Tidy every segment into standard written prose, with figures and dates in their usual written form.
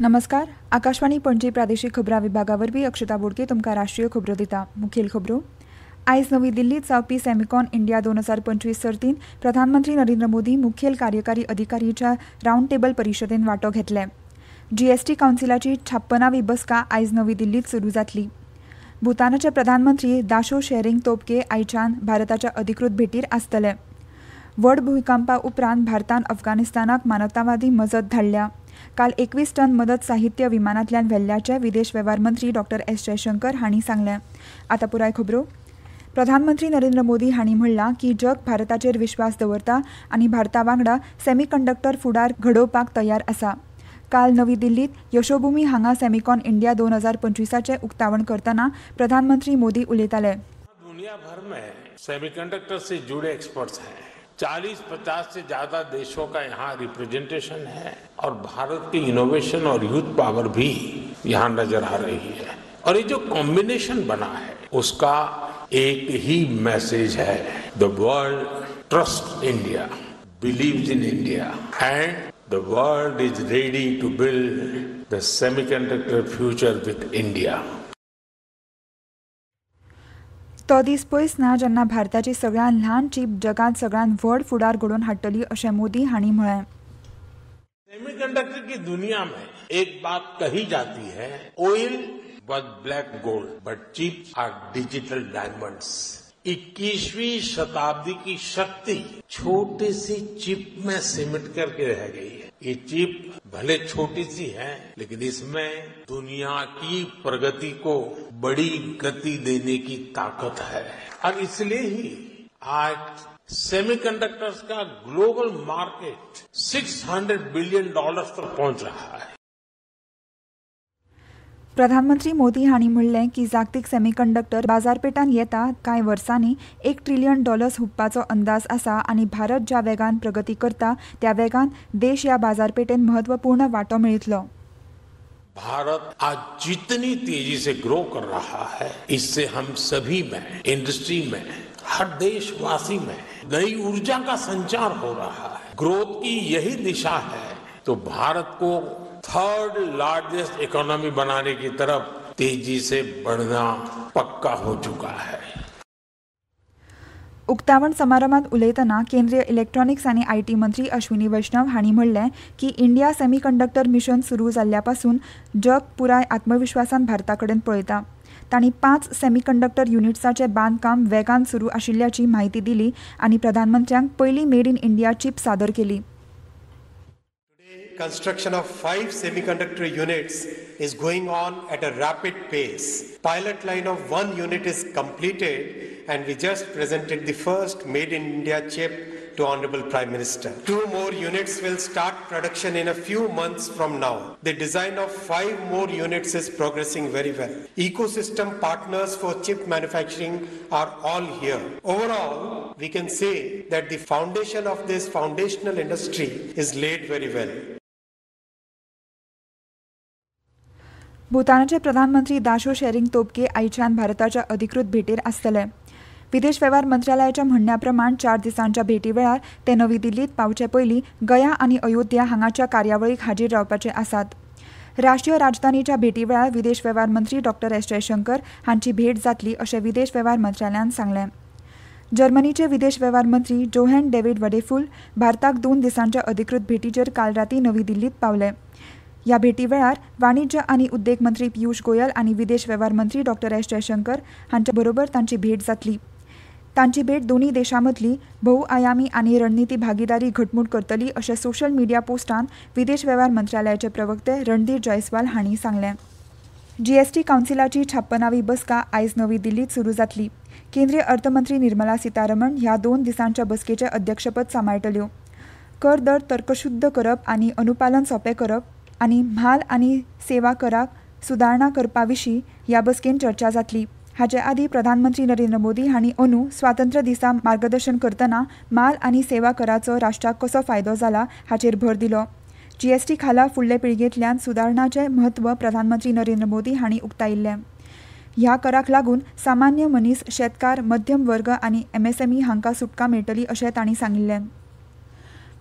नमस्कार. आकाशवाणी पणजी प्रादेशीक खबरां विभागावरवीं अक्षता बोडके तुमकां राष्ट्रीय खबरो दिता. मुखेल खबरो. आयज नवी दिल्लीत जावपी सॅमिकॉन इंडिया 2025 सर्तींत प्रधानमंत्री नरेंद्र मोदी मुखेल कार्यकारी अधिकारीच्या रावंड टेबल परिशदेंत वांटो घेतले. जीएसटी कावन्सिलाची 56वी बसका आयज नवी दिल्लीत सुरू जातली. भूतानाचे प्रधानमंत्री दाशो शेरिंग तोबगे आयच्यान भारताच्या अधिकृत भेटीर आसतले. व्हड भूकंपा उपरांत भारतान अफगाणिस्तानाक मानवतावादी मजत धाडल्या. काल 21 टन मदत साहित्य विमानांतल्यान व्हेल्ल्याचे विदेश वेव्हार मंत्री डॉ. एस जयशंकर हांणी सांगलें. आतां पुराय खबरो. प्रधानमंत्री नरेंद्र मोदी हांणी म्हणलां की जग भारताचेर विश्वास दवरता आनी भारता वांगडा सेमीकंडक्टर फुडार घडोवपाक तयार आसा. काल नवी दिल्लीत यशोभूमी हांगा सॅमिकॉन इंडिया 2025 उक्तावण करतना प्रधानमंत्री मोदी उलयताले. दुनिया भर में सेमीकंडक्टर से जुड़े एक्सपर्ट्स हैं. 40-50 से ज्यादा देशों का यहाँ रिप्रेजेंटेशन है और भारत की इनोवेशन और यूथ पावर भी यहाँ नजर आ रही है. और ये जो कॉम्बिनेशन बना है उसका एक ही मैसेज है. The world trust India, believes in India and the world is ready to build the semiconductor future with India. तो दीस पयस ना जेन्ना भारताची सगळ्यात ल्हान चीप जगात सगळ्यात व्हड फुडार घडोवन हाडटली अशें मोदी हांणी म्हळें. सेमीकंडक्टर की दुनिया में एक बात कही जाती है, oil was black gold but chips are digital diamonds. 21वीं शताब्दी की शक्ति छोटी सी चिप में सिमट करके रह गई है. ये चिप भले छोटी सी है लेकिन इसमें दुनिया की प्रगति को बड़ी गति देने की ताकत है. और इसलिए ही आज सेमीकंडक्टर्स का ग्लोबल मार्केट $600 बिलियन तक पहुंच रहा है. प्रधानमंत्री मोदी हांणी म्हणलें की जागतीक सेमीकंडक्टर बाजारपेठांत येता कांय वर्सांनी $1 ट्रिलियन हुप्पाचो अंदाज आसा आनी भारत ज्या वेगान प्रगती करता त्या वेगान देश ह्या बाजारपेठेंत म्हत्वपूर्ण वांटो मेळयतलो. भारत आज जितनी तेजी से ग्रो कर रहा है इससे हम सभी में, इंडस्ट्री में, हर देशवासी में नई ऊर्जा का संचार हो रहा है. ग्रोथ की यही दिशा है तो भारत को थर्ड लार्जेस्ट इकोनॉमी बनाने की तरफ तेजी से बढ़ना पक्का हो चुका है. उक्तावण समारंभात उलयतना केंद्रीय इलेक्ट्रॉनिक्स आनी आयटी मंत्री अश्विनी वैष्णव हांणी म्हणलें की इंडिया सेमीकंडक्टर मिशन सुरू जाल्ल्या पासून जग पुराय आत्मविश्वासान भारता कडेन पळयता. तांणी 5 सेमीकंडक्टर युनिट्साचें बांदकाम वेगान सुरू आशिल्ल्याची म्हायती दिली आनी प्रधानमंत्र्यांक पयली मेड इन इंडिया चीप सादर केली. Construction of 5 semiconductor units is going on at a rapid pace. Pilot line of 1 unit is completed and we just presented the first made in India chip to Honorable Prime Minister. 2 more units will start production in a few months from now. The design of 5 more units is progressing very well. Ecosystem partners for chip manufacturing are all here. Overall, we can say that the foundation of this foundational industry is laid very well. भूतानाचे प्रधानमंत्री daisho Tshering Tobgay आयच्यान भारताच्या अधिकृत भेटीर आसतले. विदेश वेव्हार मंत्रालयाच्या म्हणण्या प्रमाण 4 दिसांच्या भेटी वेळार ते नवी दिल्लीत पावचे पयलीं गया आनी अयोध्या हांगाच्या कार्यावळीक हाजीर रावपाचे आसात. राष्ट्रीय राजधानीच्या भेटी वेळार विदेश वेव्हार मंत्री डॉ. एस जयशंकर हांची भेट जातली अशें विदेश वेव्हार मंत्रालयान सांगलें. जर्मनीचे विदेश वेव्हार मंत्री जोहेन डेव्हिड वडेफूल भारताक 2 दिसांच्या अधिकृत भेटीचेर काल रातीं नवी दिल्लीत पावले. ह्या भेटी वेळार वाणिज्य आनी उद्देग मंत्री पियुष गोयल आनी विदेश वेव्हार मंत्री डॉ. एस जयशंकर हांचे बरोबर तांची भेट जातली. तांची भेट दोनूय देशां मदली भोवआयामी आनी रणनीती भागीदारी घटमूट करतली अशें सोशल मिडिया पोस्टान विदेश वेव्हार मंत्रालयाचे प्रवक्ते रणधीर जयस्वाल हांणी सांगलें. जीएसटी कावन्सिलाची 56वी बसका आयज नवी दिल्लीत सुरू जातली. केंद्रीय अर्थमंत्री निर्मला सीतारमण ह्या 2 दिसांच्या बसकेचें अध्यक्षपद सांबाळटल्यो. कर दर तर्कशुद्ध करप आनी अनुपालन सोंपें करप आनी म्हाल आनी सेवा कराक सुदारणा करपा विशीं ह्या बसकेन चर्चा जातली. हाचे आदीं प्रधानमंत्री नरेंद्र मोदी हांणी अंदू स्वातंत्र्य दिसा मार्गदर्शन करतना माल आनी सेवा कराचो राष्ट्राक कसो फायदो जाला हाचेर भर दिलो. जीएसटी खाला फुडले पिळगेंतल्यान सुदारणाचें म्हत्व प्रधानमंत्री नरेंद्र मोदी हांणी उक्तायिल्लें. ह्या कराक लागून सामान्य मनीस, शेतकार, मध्यम वर्ग आनी एमएसएमई हांकां सुटका मेळटली अशें तांणी सांगिल्लें.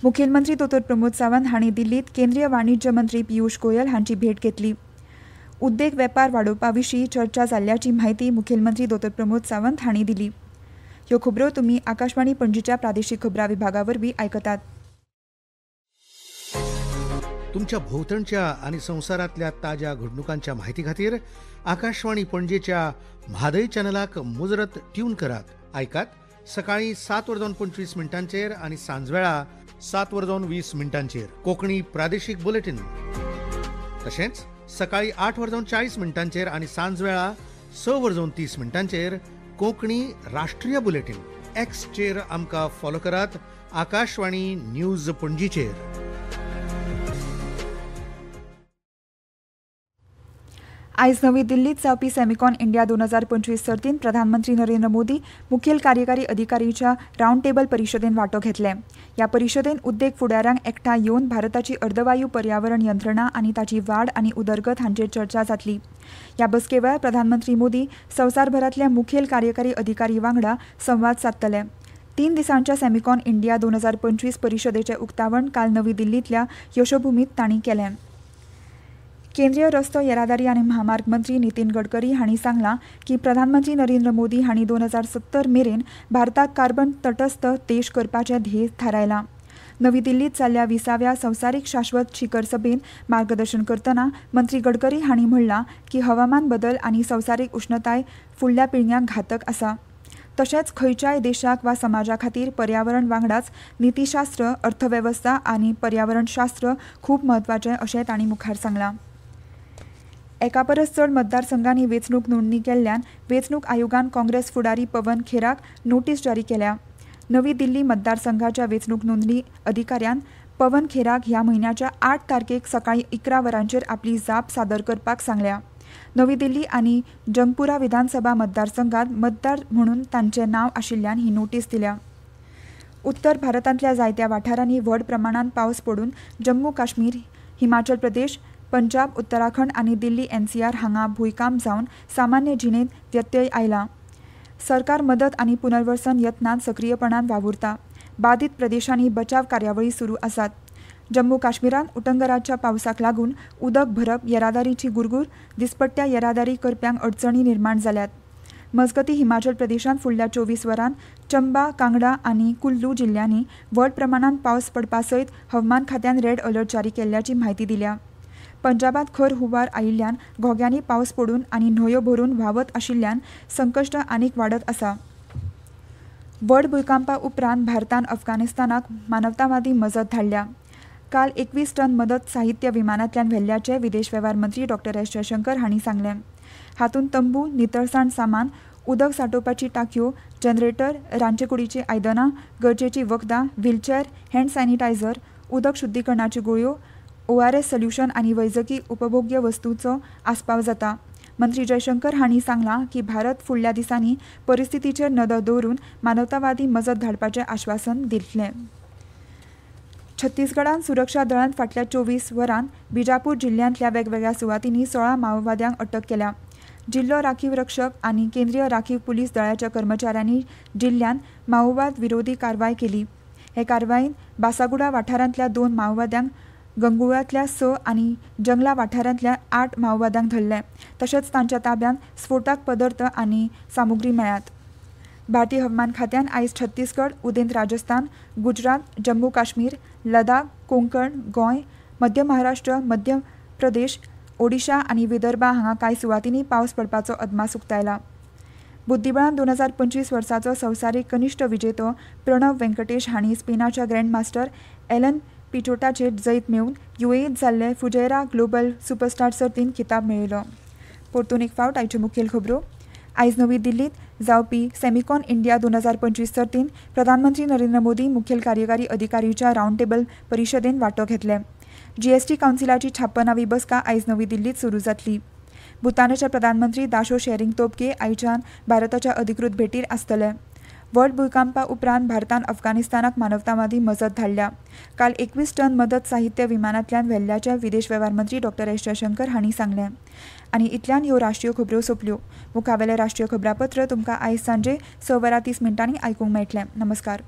मुखेलमंत्री दोतोर प्रमोद सावंत हांणी दिल्लीत केंद्रीय वाणिज्य मंत्री पियुष गोयल हांची भेट घेतली. उद्देग वेपार वाडोवपा विशीं चर्चा जाल्ल्याची म्हायती मुखेलमंत्री दोतोर प्रमोद सावंत हांणी दिली. ह्यो खबरो तुमी आकाशवाणी पणजीच्या प्रादेशीक खबरां विभागा वरवीं आयकतात. तुमच्या भोवतणच्या आणि संवसारांतल्या ताज्या घडणुकांच्या म्हायती खातीर आकाशवाणी पणजेच्या म्हादय चॅनलाक मुजरत ट्यून करात. आयकात सकाळीं 7:25 आणि सांजवेळा 7:20 कोंकणी प्रादेशीक बुलेटिन. तशेंच सकाळीं 8:40 आणि सांजवेळा 6:30 कोंकणी राष्ट्रीय बुलेटिन. एक्सचेर आमकां फॉलो करात. आकाशवाणी न्यूज पणजीचेर. आयज नवी दिल्लीत जावपी सॅमिकॉन इंडिया 2025 सर्तीन प्रधानमंत्री नरेंद्र मोदी मुखेल कार्यकारी अधिकारीच्या रावंड टेबल परिशदेन वांटो घेतले. ह्या परिशदेन उद्देग फुडाऱ्यांक एकठांय येवन भारताची अर्दवायू पर्यावरण यंत्रणा आनी ताची वाड आनी उदरगत हांचेर चर्चा जातली. ह्या बसके वेळार प्रधानमंत्री मोदी संवसारभरांतल्या मुखेल कार्यकारी अधिकारी वांगडा संवाद सादतले. 3 दिसांच्या सॅमिकॉन इंडिया 2025 परिशदेचें उक्तावण काल नवी दिल्लींतल्या यशोभूमीत तांणी केलें. केंद्रीय रस्तो येरादारी आनी महामार्ग मंत्री नितीन गडकरी हांणी सांगलां की प्रधानमंत्री नरेंद्र मोदी हांणी 2070 मेरेन भारताक कार्बन तटस्थ देश करपाचें ध्येय थारायलां. नवी दिल्लीत जाल्ल्या 20व्या संवसारीक शाश्वत शिखर सभेत मार्गदर्शन करतना मंत्री गडकरी हांणी म्हणलां की हवामान बदल आनी संवसारीक उश्णताय फुडल्या पिळग्यांक घातक आसा. तशेंच खंयच्याय देशाक वा समाजा खातीर पर्यावरण वांगडाच नितीशास्त्र, अर्थवेवस्था आनी पर्यावरणशास्त्र खूब म्हत्वाचें अशें तांणी मुखार सांगलां. एका परस चड मतदारसंघांनी वेंचणूक नोंदणी केल्ल्यान वेंचणूक आयोगान काँग्रेस फुडारी पवन खेराक नोटीस जारी केल्या. नवी दिल्ली मतदारसंघाच्या वेंचणूक नोंदणी अधिकाऱ्यान पवन खेराक ह्या म्हयन्याच्या 8 तारखेक सकाळीं 11 वरांचेर आपली जाप सादर करपाक सांगल्या. नवी दिल्ली आनी जंगपुरा विधानसभा मतदारसंघात मतदार म्हणून तांचें नांव आशिल्ल्यान ही नोटीस दिल्या. उत्तर भारतांतल्या जायत्या वाठारांनी व्हड प्रमाणांत पावस पडून जम्मू काश्मीर, हिमाचल प्रदेश, पंजाब, उत्तराखंड आनी दिल्ली NCR हांगा भुंयकांप जावन सामान्य जिणेंत व्यत्यय आयला. सरकार मदत आनी पुनर्वसन यत्नांत सक्रीयपणान वावुरता. बाधित प्रदेशांनी बचाव कार्यावळी सुरू आसात. जम्मू काश्मीरांत उटंगराच्या पावसाक लागून उदक भरप, येरादारीची गुरगूर, दिसपट्ट्या येरादारी करप्यांक अडचणी निर्माण जाल्यात. मजगतीं हिमाचल प्रदेशांत फुडल्या 24 वरांत चंबा, कांगडा आनी कुल्लू जिल्ल्यांनी व्हड प्रमाणांत पावस पडपा सयत हवामान खात्यान रेड अलर्ट जारी केल्ल्याची म्हायती दिल्या. पंजाबात खर हुंवार आयिल्ल्यान घोग्यांनी पावस पडून आनी न्हंयो भरून व्हांवत आशिल्ल्यान संकश्ट आनीक वाडत आसा. व्हड भुंयकांपा उपरांत भारतान अफगाणिस्तानाक मानवतावादी मजत धाडल्या. काल 21 टन मदत साहित्य विमानांतल्यान व्हेल्ल्याचें विदेश वेव्हार मंत्री डॉ. एस. जयशंकर हांणी सांगलें. हातूंत तंबू, नितळसाण सामान, उदक सांठोवपाची टांकयो, जनरेटर, रांदचेकुडीचीं आयदनां, गरजेचीं वखदां, व्हीलचॅर, हँड सॅनिटायझर, उदक शुद्धीकरणाच्यो गुळयो, ORS सोल्युशन आनी वैजकी उपभोग्य वस्तूंचो आस्पाव जाता. मंत्री जयशंकर हांणी सांगलां की भारत फुडल्या दिसांनी परिस्थितीचेर नदर दवरून मानवतावादी मजत धाडपाचें आश्वासन दितलें. छत्तीसगडांत सुरक्षा दळान फाटल्या 24 वरांत बिजापूर जिल्ल्यांतल्या वेगवेगळ्या सुवातींनी 16 माओवाद्यांक अटक केल्या. जिल्लो राखीव रक्षक आनी केंद्रीय राखीव पुलीस दळाच्या कर्मचाऱ्यांनी जिल्ल्यांत माओवाद विरोधी कारवाय केली. हे कारवायेंत बासागुडा वाठारांतल्या 2 माओवाद्यांक, गंगुळांतल्या 6 आनी जंगला वाठारांतल्या 8 माओवाद्यांक धरले. तशेंच तांच्या ताब्यांत स्फोटक पदार्थ आनी सामुग्री मेळ्ळ्यात. भारतीय हवामान खात्यान आयज छत्तीसगड, उदेंत राजस्थान, गुजरात, जम्मू काश्मीर, लडाख, कोंकण, गोंय, मध्य महाराष्ट्र, मध्य प्रदेश, ओडिशा आनी विदर्भा हांगा कांय सुवातींनी पावस पडपाचो अदमास उक्तायला. बुद्धीबळांत 2025 वर्साचो संवसारीक कनिश्ठ विजेतो प्रणव वेंकटेश हांणी स्पेनाच्या ग्रँडमास्टर एलन पिचोटाचेर जैत मेळून UAEत जाल्ले फुजैरा ग्लोबल सुपरस्टार सर्तींत खिताब मेळयलो. परतून एक फावट आयच्यो मुखेल खबरो. आयज नवी दिल्लीत जावपी सॅमिकॉन इंडिया 2025 सर्तीन प्रधानमंत्री नरेंद्र मोदी मुखेल कार्यकारी अधिकारीच्या रावंड टेबल परिशदेन वांटो घेतले. GST कावन्सिलाची 56वी बसका आयज नवी दिल्लीत सुरू जातली. भूतानाचे प्रधानमंत्री दाशो शेरिंग तोबगे आयच्यान भारताच्या अधिकृत भेटीर आसतले. व्हड भुंयकांपा उपरांत भारतान अफगाणिस्तानाक मानवतावादी मजत धाडल्या. काल 21 टन मदत साहित्य विमानांतल्यान व्हेल्ल्याचें विदेश वेव्हार मंत्री डॉ. एस. जयशंकर हांणी सांगलें. आनी इतल्यान ह्यो राष्ट्रीय खबरो सोंपल्यो. मुखावेलें राष्ट्रीय खबरापत्र तुमकां आयज सांजे 6:30 आयकूंक मेळटलें. नमस्कार.